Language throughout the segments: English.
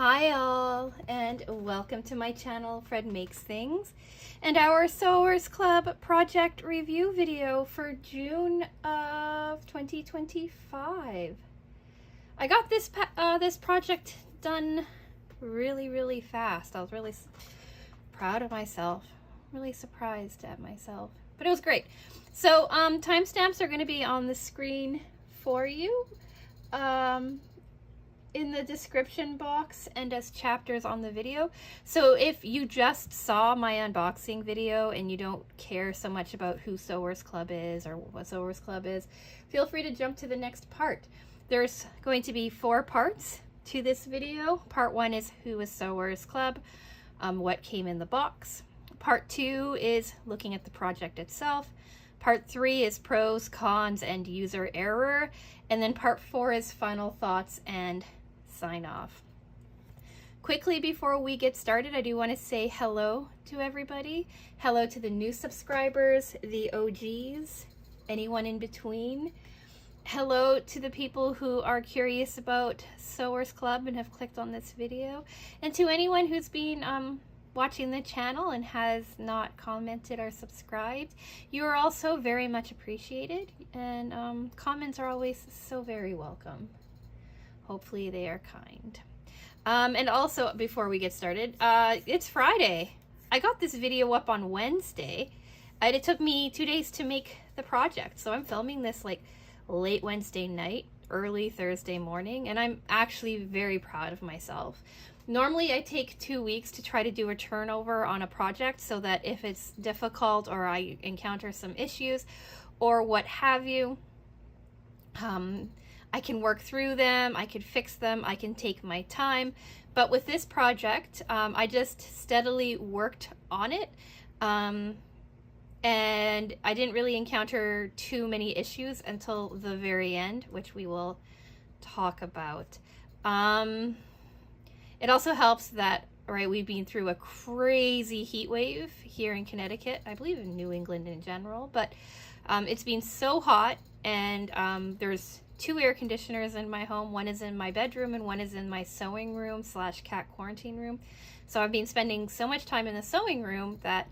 Hi all, and welcome to my channel, Fred Makes Things, and our Sewers Club project review video for June of 2025. I got this project done really fast. I was really proud of myself, really surprised at myself, but it was great. So timestamps are going to be on the screen for you. In the description box and as chapters on the video. So if you just saw my unboxing video and you don't care so much about who Sewers Club is or what Sewers Club is, feel free to jump to the next part. There's going to be 4 parts to this video. Part 1 is who is Sewers Club, what came in the box. Part 2 is looking at the project itself. Part 3 is pros, cons, and user error. And then part 4 is final thoughts and sign off. Quickly before we get started, I do want to say hello to everybody. Hello to the new subscribers, the OGs, anyone in between. Hello to the people who are curious about Sewers Club and have clicked on this video. And to anyone who's been watching the channel and has not commented or subscribed, you are also very much appreciated, and comments are always so very welcome. Hopefully they are kind. And also, before we get started, it's Friday. I got this video up on Wednesday, and it took me 2 days to make the project. So I'm filming this like late Wednesday night, early Thursday morning, and I'm actually very proud of myself. Normally I take 2 weeks to try to do a turnover on a project so that if it's difficult or I encounter some issues or what have you, I can work through them, I can fix them, I can take my time. But with this project, I just steadily worked on it, and I didn't really encounter too many issues until the very end, which we will talk about. It also helps that, right, we've been through a crazy heat wave here in Connecticut, I believe in New England in general, but it's been so hot, and there's 2 air conditioners in my home. One is in my bedroom and one is in my sewing room / cat quarantine room. So I've been spending so much time in the sewing room that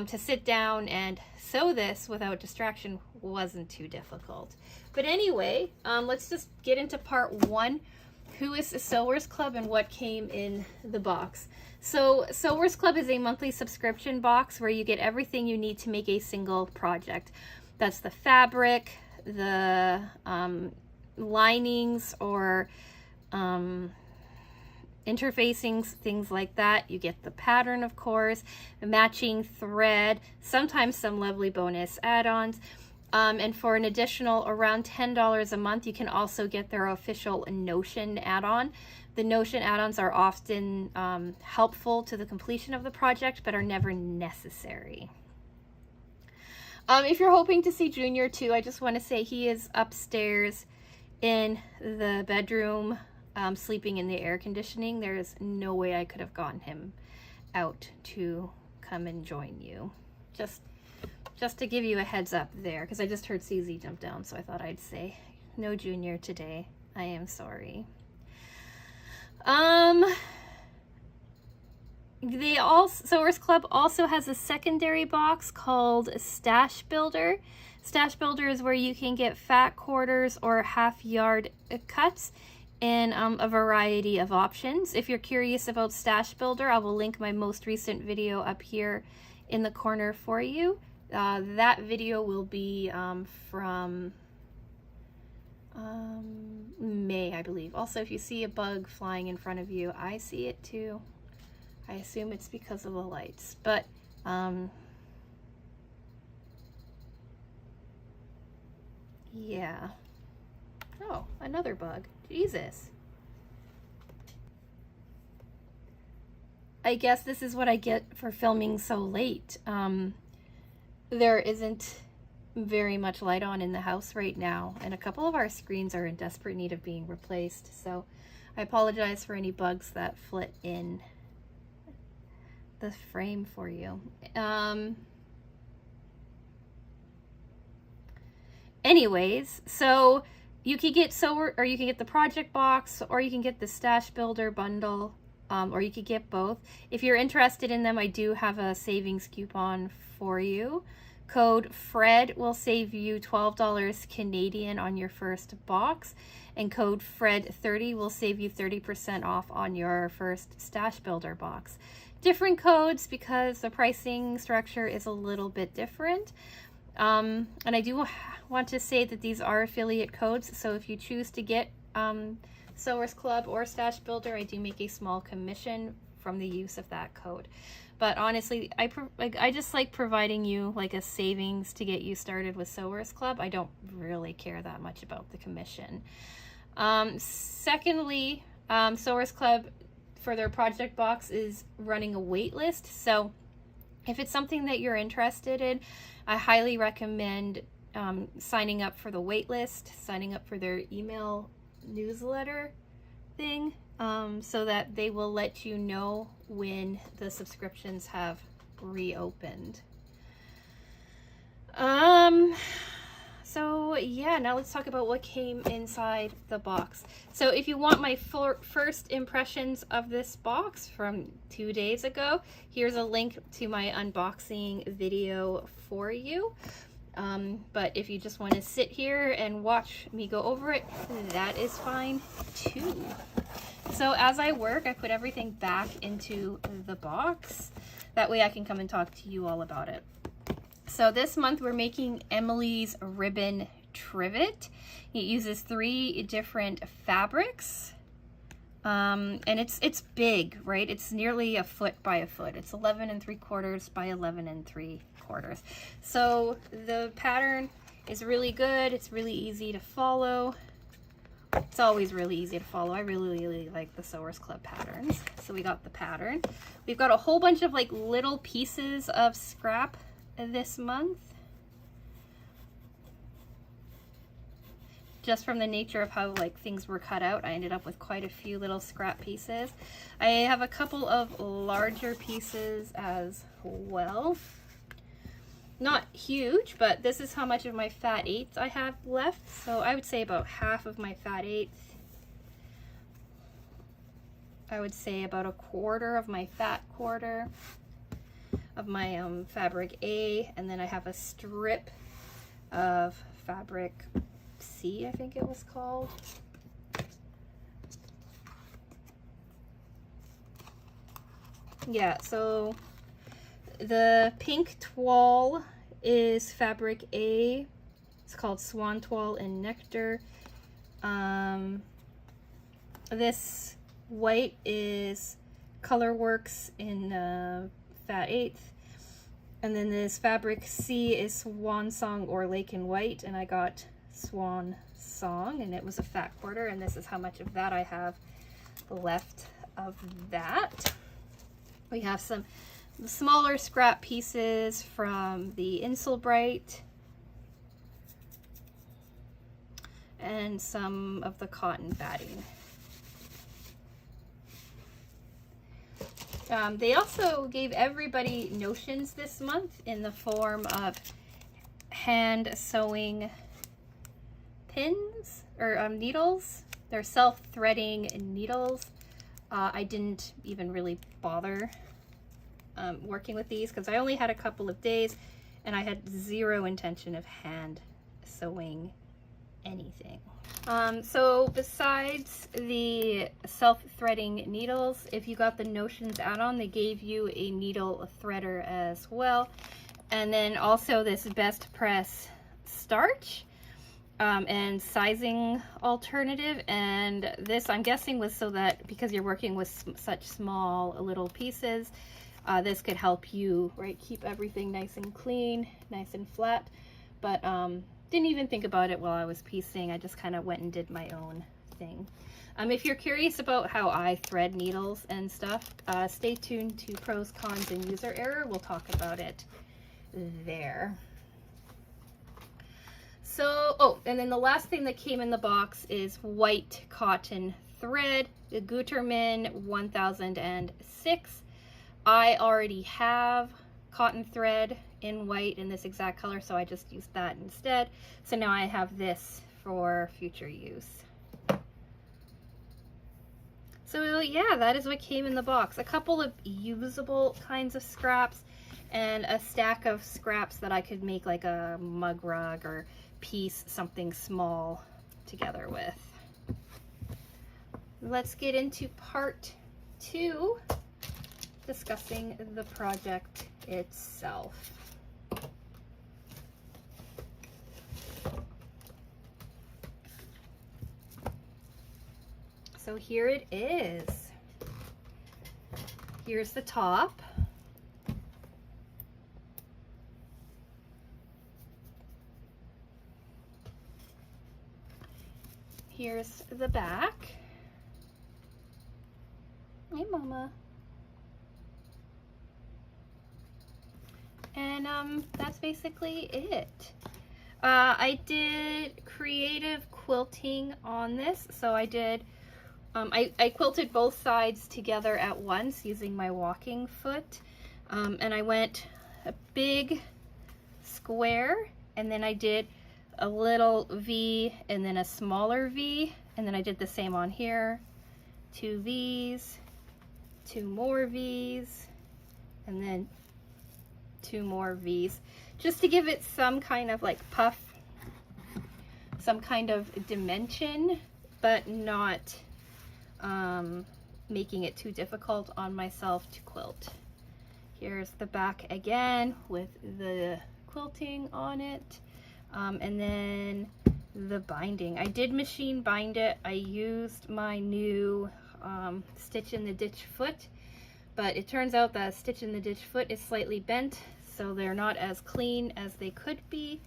to sit down and sew this without distraction wasn't too difficult. But anyway, let's just get into part 1. Who is the Sewers Club and what came in the box? So Sewers Club is a monthly subscription box where you get everything you need to make a single project. That's the fabric, the linings or interfacings, things like that. You get the pattern, of course, the matching thread, sometimes some lovely bonus add-ons. And for an additional around $10 a month, you can also get their official Notion add-on. The Notion add-ons are often helpful to the completion of the project, but are never necessary. If you're hoping to see Junior too, I just want to say he is upstairs in the bedroom, sleeping in the air conditioning. There is no way I could have gotten him out to come and join you. Just to give you a heads up there, because I just heard CZ jump down, so I thought I'd say no Junior today. I am sorry. Sewers Club also has a secondary box called Stash Builder. Stash Builder is where you can get fat quarters or half-yard cuts in a variety of options. If you're curious about Stash Builder, I will link my most recent video up here in the corner for you. That video will be from May, I believe. Also, if you see a bug flying in front of you, I see it too. I assume it's because of the lights, but yeah. Oh, another bug. Jesus. I guess this is what I get for filming so late. There isn't very much light on in the house right now, and a couple of our screens are in desperate need of being replaced, so I apologize for any bugs that flit in the frame for you. Anyways, so you can get the project box, or you can get the Stash Builder bundle. or you could get both. If you're interested in them, I do have a savings coupon for you. Code FRED will save you $12 Canadian on your first box, and code FRED30 will save you 30% off on your first Stash Builder box. Different codes because the pricing structure is a little bit different. And I do want to say that these are affiliate codes, so if you choose to get Sewers Club or Stash Builder, I do make a small commission from the use of that code. But honestly, I just like providing you like a savings to get you started with Sewers Club. I don't really care that much about the commission. Secondly, Sewers Club for their project box is running a wait list. So if it's something that you're interested in, I highly recommend signing up for the wait list, signing up for their email newsletter thing, so that they will let you know when the subscriptions have reopened. So yeah, now let's talk about what came inside the box. So if you want my first impressions of this box from 2 days ago, here's a link to my unboxing video for you. But if you just want to sit here and watch me go over it, that is fine too. So as I work, I put everything back into the box. That way I can come and talk to you all about it. So this month we're making Emily's Ribbon Trivet. It uses 3 different fabrics. And it's big, right? It's nearly a foot by a foot. It's 11 3/4 by 11 3/4. So the pattern is really good. It's really easy to follow. It's always really easy to follow. I really like the Sewers Club patterns. So we got the pattern. We've got a whole bunch of like little pieces of scrap this month. Just from the nature of how like things were cut out, I ended up with quite a few little scrap pieces. I have a couple of larger pieces as well. Not huge, but this is how much of my fat 8s I have left. So I would say about half of my fat 8s. I would say about a quarter of my fat quarter of my fabric A, and then I have a strip of fabric C, I think it was called. Yeah, so the pink toile is fabric A. It's called Swan Toile and Nectar. This white is Colorworks in fat 8th. And then this fabric C is Swan Song or Lake and White, and I got Swan Song, and it was a fat quarter, and this is how much of that I have left of that. We have some smaller scrap pieces from the Insulbright and some of the cotton batting. They also gave everybody notions this month in the form of hand sewing pins or needles. They're self-threading needles. I didn't even really bother working with these because I only had a couple of days and I had zero intention of hand sewing anything. So besides the self-threading needles, if you got the Notions add-on, they gave you a needle threader as well. And then also this Best Press starch and sizing alternative. And this, I'm guessing, was so that because you're working with such small little pieces, this could help you, right, keep everything nice and clean, nice and flat. But didn't even think about it while I was piecing. I just kind of went and did my own thing. If you're curious about how I thread needles and stuff, stay tuned to Pros, Cons, and User Error. We'll talk about it there. So, oh, and then the last thing that came in the box is white cotton thread, the Gutermann 1006. I already have cotton thread in white in this exact color, so I just used that instead. So now I have this for future use. So yeah, that is what came in the box. A couple of usable kinds of scraps and a stack of scraps that I could make like a mug rug or piece something small together with. Let's get into part 2, discussing the project itself. So here it is. Here's the top. Here's the back. Hey, Mama. And that's basically it. I did creative quilting on this. So I did, I quilted both sides together at once using my walking foot. And I went a big square, and then I did a little V and then a smaller V, and then I did the same on here. 2 V's, 2 more V's, and then 2 more V's, just to give it some kind of like puff, some kind of dimension, but not making it too difficult on myself to quilt. Here's the back again with the quilting on it. And then the binding. I did machine bind it. I used my new Stitch in the Ditch foot, but it turns out that Stitch in the Ditch foot is slightly bent, so they're not as clean as they could be,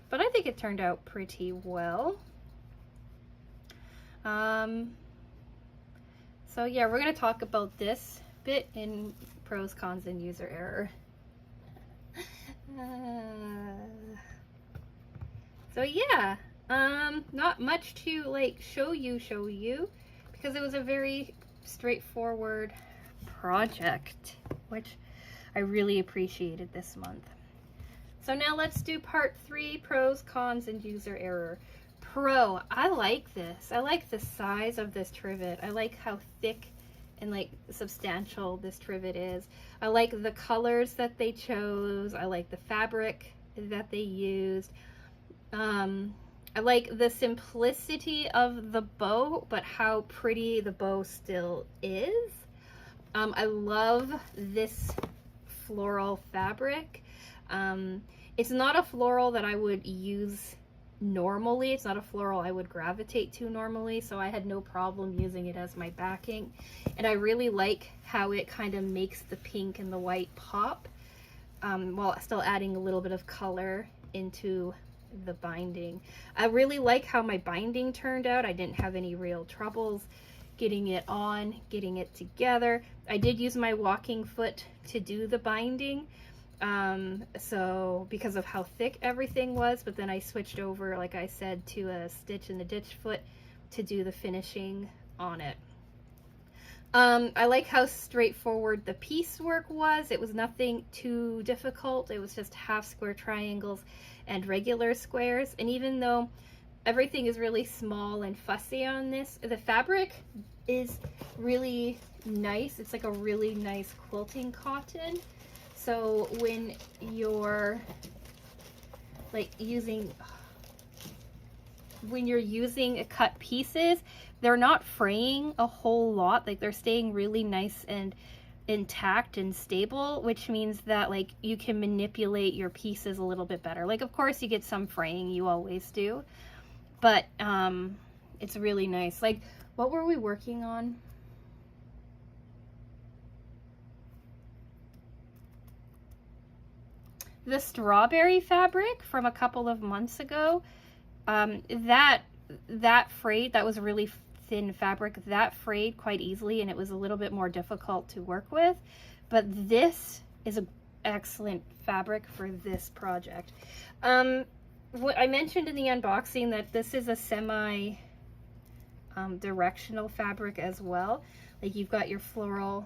but I think it turned out pretty well. So yeah, we're going to talk about this bit in pros, cons, and user error. So yeah, not much to like show you, because it was a very straightforward project, which I really appreciated this month. So now let's do part 3, pros, cons, and user error. Pro, I like this. I like the size of this trivet. I like how thick and like substantial this trivet is. I like the colors that they chose. I like the fabric that they used. I like the simplicity of the bow, but how pretty the bow still is. I love this floral fabric. It's not a floral that I would use normally. It's not a floral I would gravitate to normally, so I had no problem using it as my backing. And I really like how it kind of makes the pink and the white pop, while still adding a little bit of color into the binding. I really like how my binding turned out. I didn't have any real troubles getting it on, getting it together. I did use my walking foot to do the binding, so because of how thick everything was, but then I switched over, like I said, to a Stitch in the Ditch foot to do the finishing on it. I like how straightforward the piecework was. It was nothing too difficult. It was just half square triangles and regular squares. And even though everything is really small and fussy on this, the fabric is really nice. It's like a really nice quilting cotton. So when you're like using cut pieces, they're not fraying a whole lot. Like they're staying really nice and intact and stable, which means that like you can manipulate your pieces a little bit better. Like of course you get some fraying, you always do, but it's really nice. Like what were we working on? The strawberry fabric from a couple of months ago. That frayed. That was really thin fabric. That frayed quite easily, and it was a little bit more difficult to work with. But this is an excellent fabric for this project. What I mentioned in the unboxing that this is a semi directional fabric as well. Like you've got your floral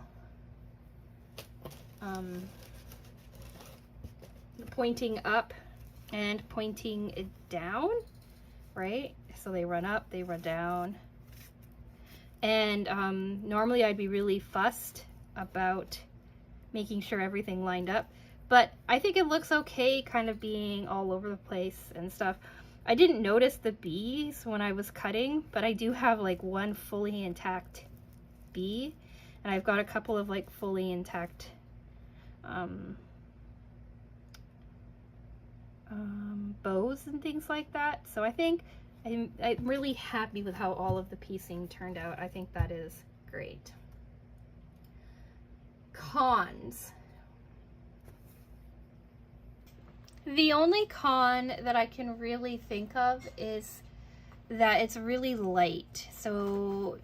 pointing up and pointing down, right? So they run up, they run down. And normally I'd be really fussed about making sure everything lined up, but I think it looks okay kind of being all over the place and stuff. I didn't notice the bees when I was cutting, but I do have like one fully intact bee, and I've got a couple of like fully intact bows and things like that. So I think I'm really happy with how all of the piecing turned out. I think that is great. Cons. The only con that I can really think of is that it's really light. So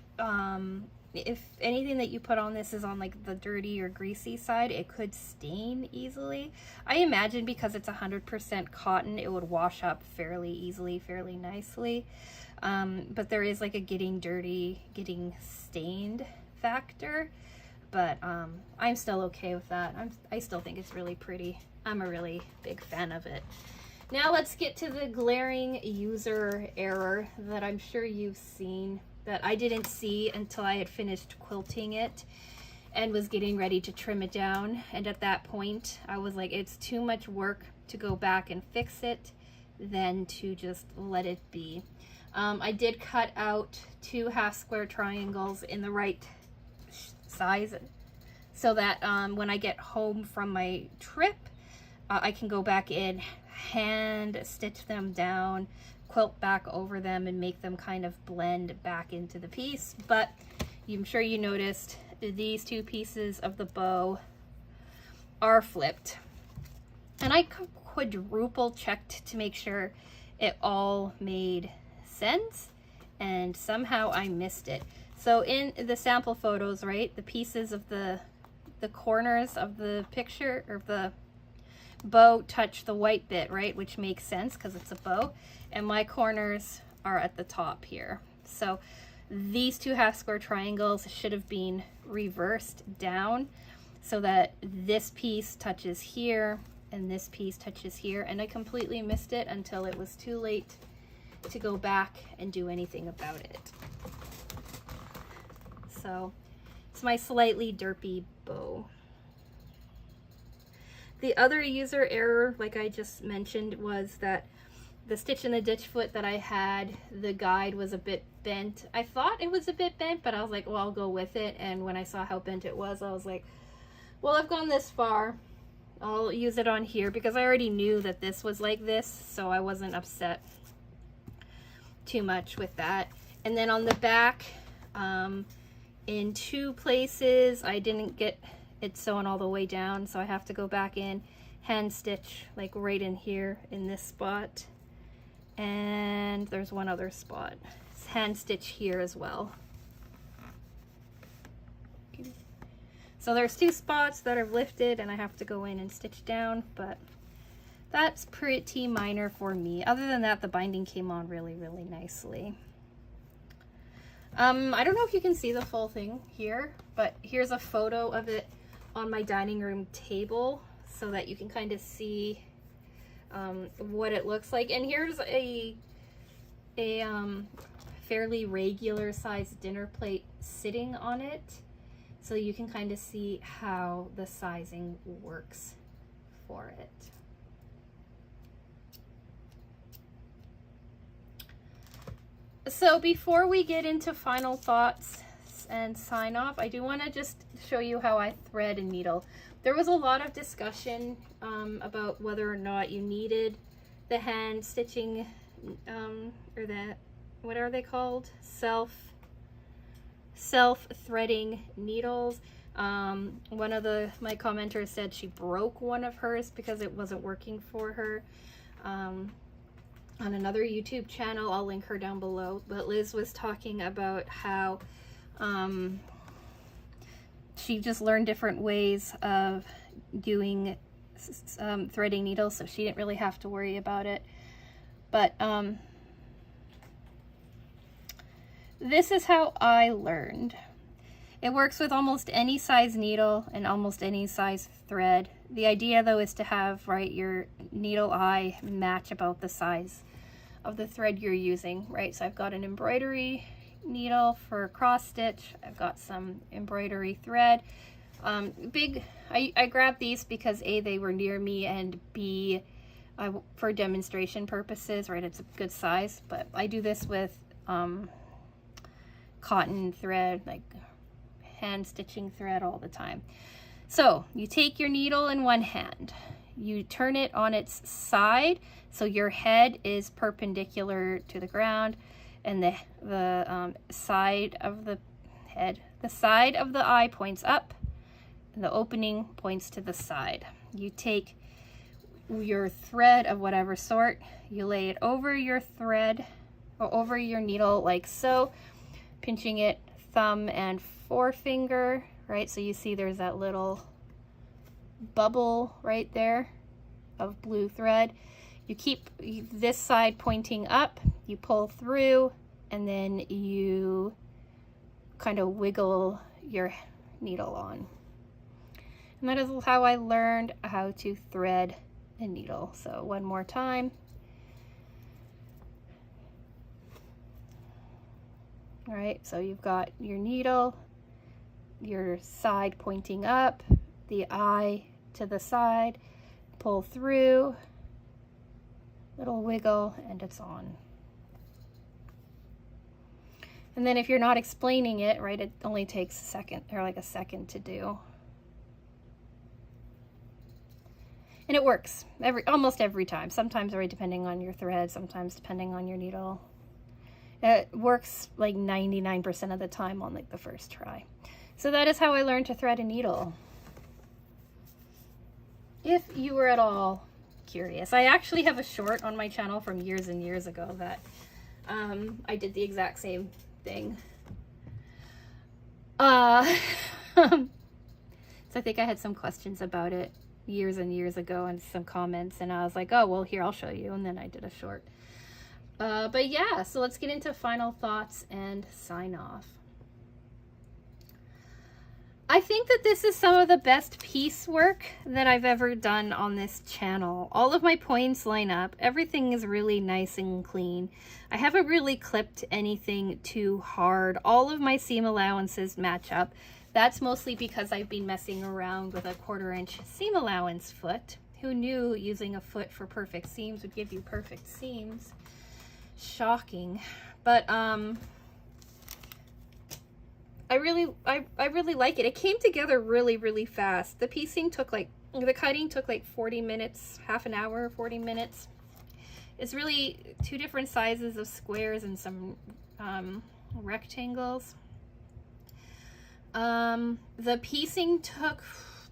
if anything that you put on this is on like the dirty or greasy side, it could stain easily. I imagine because it's 100% cotton, it would wash up fairly easily, fairly nicely. But there is like a getting dirty, getting stained factor. But I'm still okay with that. I still think it's really pretty. I'm a really big fan of it. Now let's get to the glaring user error that I'm sure you've seen, that I didn't see until I had finished quilting it and was getting ready to trim it down. And at that point, I was like, it's too much work to go back and fix it than to just let it be. I did cut out 2 half square triangles in the right size so that when I get home from my trip, I can go back in, hand stitch them down, quilt back over them, and make them kind of blend back into the piece. But I'm sure you noticed these 2 pieces of the bow are flipped, and I quadruple checked to make sure it all made sense, and somehow I missed it. So in the sample photos, right, the pieces of the corners of the picture or the bow touch the white bit, right, which makes sense because it's a bow, and my corners are at the top here. So these 2 half square triangles should have been reversed down so that this piece touches here and this piece touches here, and I completely missed it until it was too late to go back and do anything about it. So it's my slightly derpy bow. The other user error, like I just mentioned, was that the stitch in the ditch foot that I had, the guide was a bit bent. I thought it was a bit bent, but I was like, well, I'll go with it. And when I saw how bent it was, I was like, well, I've gone this far, I'll use it on here, because I already knew that this was like this, so I wasn't upset too much with that. And then on the back, in 2 places, I didn't get it sewn all the way down, so I have to go back in, hand stitch like right in here in this spot, and there's one other spot, hand stitch here as well. So there's 2 spots that are lifted and I have to go in and stitch down, but that's pretty minor for me. Other than that, the binding came on really, really nicely. I don't know if you can see the full thing here, but here's a photo of it on my dining room table so that you can kind of see what it looks like. And here's a fairly regular sized dinner plate sitting on it, so you can kind of see how the sizing works for it. So before we get into final thoughts and sign off, I do want to just show you how I thread and needle. There was a lot of discussion about whether or not you needed the hand stitching or the, what are they called? Self-threading needles. One of my commenters said she broke one of hers because it wasn't working for her. On another YouTube channel, I'll link her down below, but Liz was talking about how she just learned different ways of doing threading needles, so she didn't really have to worry about it. But this is how I learned. It works with almost any size needle and almost any size thread. The idea though is to have, right, your needle eye match about the size of the thread you're using, right? So I've got an embroidery needle for cross stitch. I've got some embroidery thread. I grabbed these because A, they were near me, and B, for demonstration purposes, right? It's a good size, but I do this with cotton thread, like hand stitching thread all the time. So you take your needle in one hand, you turn it on its side so your head is perpendicular to the ground, and the side of the head, the side of the eye points up, and the opening points to the side. You take your thread of whatever sort, you lay it over your thread or over your needle like so, pinching it thumb and forefinger, right? So you see there's that little bubble right there of blue thread. You keep this side pointing up, you pull through, and then you kind of wiggle your needle on. And that is how I learned how to thread a needle. So one more time. All right, so you've got your needle, your side pointing up, the eye to the side, pull through, little wiggle, and it's on. And then if you're not explaining it, right, it only takes a second, or like a second to do. And it works almost every time. Sometimes, right, depending on your thread, sometimes depending on your needle. It works like 99% of the time on like the first try. So that is how I learned to thread a needle. If you were at all curious, I actually have a short on my channel from years and years ago that I did the exact same thing. So I think I had some questions about it years and years ago and some comments, and I was like, oh, well, here, I'll show you. And then I did a short. But yeah, so let's get into final thoughts and sign off. I think that this is some of the best piecework that I've ever done on this channel. All of my points line up. Everything is really nice and clean. I haven't really clipped anything too hard. All of my seam allowances match up. That's mostly because I've been messing around with a 1/4 inch seam allowance foot. Who knew using a foot for perfect seams would give you perfect seams? Shocking. But I really like it. It came together really fast. The piecing took like, the cutting took like 40 minutes, half an hour, 40 minutes. It's really 2 different sizes of squares and some rectangles. The piecing took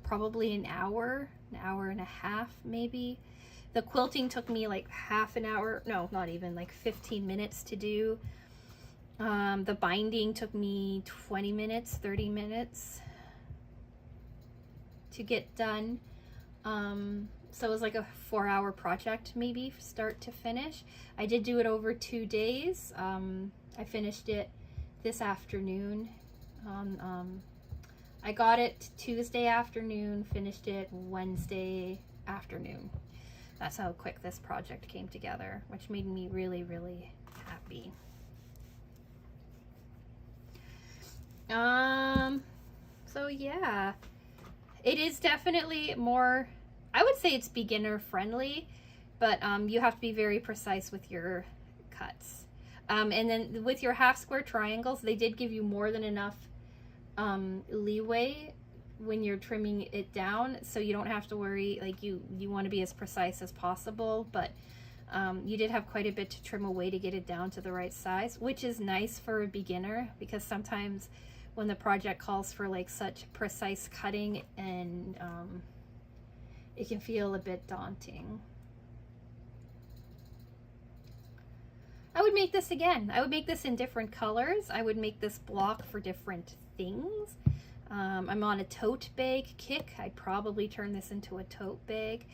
probably an hour and a half maybe. The quilting took me like half an hour, no, not even, like 15 minutes to do. The binding took me 20 minutes, 30 minutes to get done. So it was like a 4-hour project, maybe start to finish. I did do it over 2 days. I finished it this afternoon. I got it Tuesday afternoon, finished it Wednesday afternoon. That's how quick this project came together, which made me really happy. So yeah, it is definitely more, I would say it's beginner friendly, but you have to be very precise with your cuts. And then with your half square triangles, they did give you more than enough leeway when you're trimming it down, so you don't have to worry, like you want to be as precise as possible, but you did have quite a bit to trim away to get it down to the right size, which is nice for a beginner, because sometimes when the project calls for like such precise cutting, and it can feel a bit daunting. I would make this again. I would make this in different colors. I would make this block for different things. I'm on a tote bag kick. I'd probably turn this into a tote bag.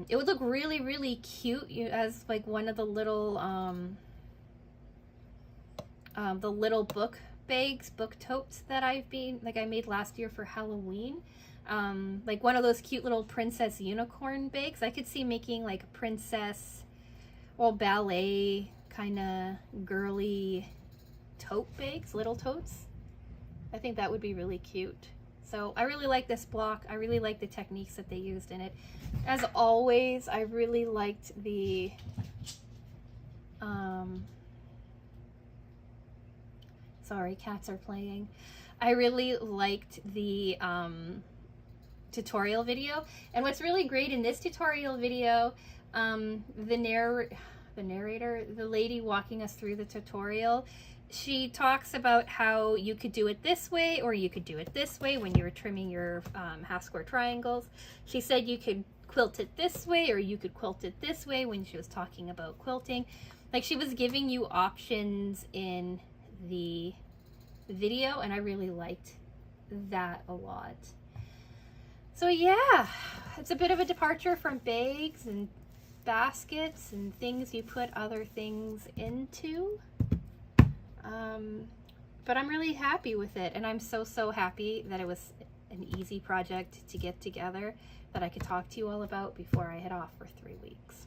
It would look really cute as like one of the little book bags, book totes that I made last year for Halloween. Like one of those cute little princess unicorn bags. I could see making like a princess, well, ballet kind of girly tote bags, little totes. I think that would be really cute. So I really like this block. I really like the techniques that they used in it. As always, I really liked the sorry, cats are playing. I really liked the tutorial video. And what's really great in this tutorial video, the narrator, the lady walking us through the tutorial, she talks about how you could do it this way or you could do it this way when you were trimming your half square triangles. She said you could quilt it this way or you could quilt it this way when she was talking about quilting. Like, she was giving you options in the video, and I really liked that a lot. So yeah, it's a bit of a departure from bags and baskets and things you put other things into. But I'm really happy with it, and I'm so happy that it was an easy project to get together that I could talk to you all about before I head off for 3 weeks.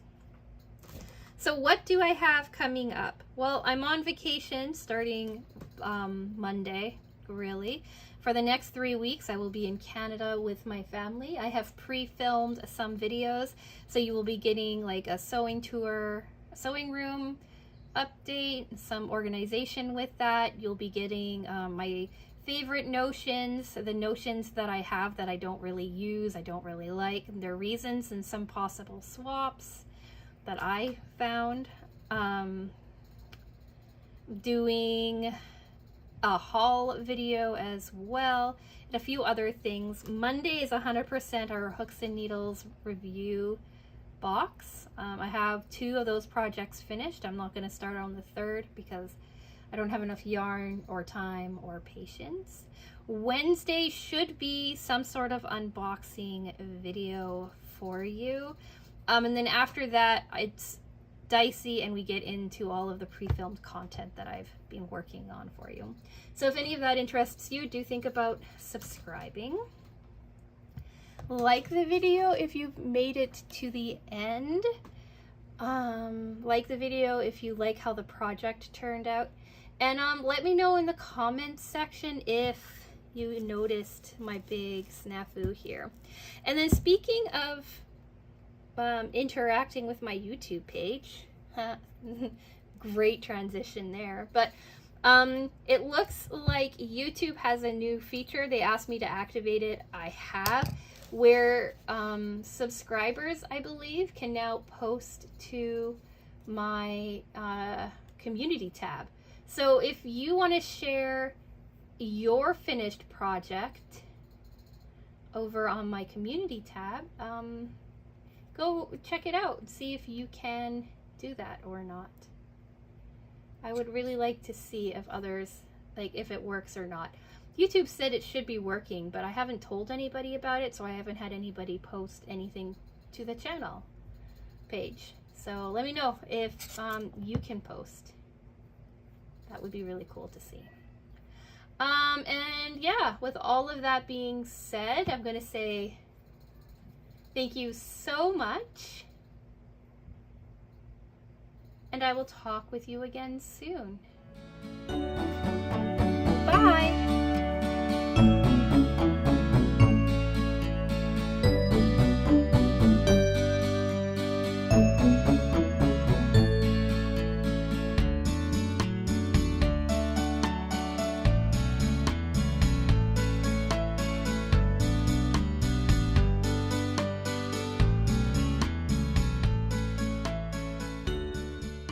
So what do I have coming up? Well, I'm on vacation starting Monday, really. For the next 3 weeks, I will be in Canada with my family. I have pre-filmed some videos, so you will be getting like a sewing tour, a sewing room update, some organization with that. You'll be getting my favorite notions, the notions that I have that I don't really use, I don't really like, their reasons, and some possible swaps that I found. Doing a haul video as well, and a few other things. Monday is 100% our Hooks and Needles review box. I have 2 of those projects finished. I'm not going to start on the 3rd because I don't have enough yarn or time or patience. Wednesday should be some sort of unboxing video for you. And then after that, it's dicey and we get into all of the pre-filmed content that I've been working on for you. So if any of that interests you, do think about subscribing. Like the video if you've made it to the end. Like the video if you like how the project turned out. And let me know in the comments section if you noticed my big snafu here. And then speaking of interacting with my YouTube page, great transition there, but it looks like YouTube has a new feature. They asked me to activate it. I have, where subscribers, I believe, can now post to my community tab. So if you want to share your finished project over on my community tab, go check it out and see if you can do that or not. I would really like to see if others, like, if it works or not. YouTube said it should be working, but I haven't told anybody about it, so I haven't had anybody post anything to the channel page. So let me know if you can post. That would be really cool to see. And yeah, with all of that being said, I'm going to say thank you so much. And I will talk with you again soon. Bye.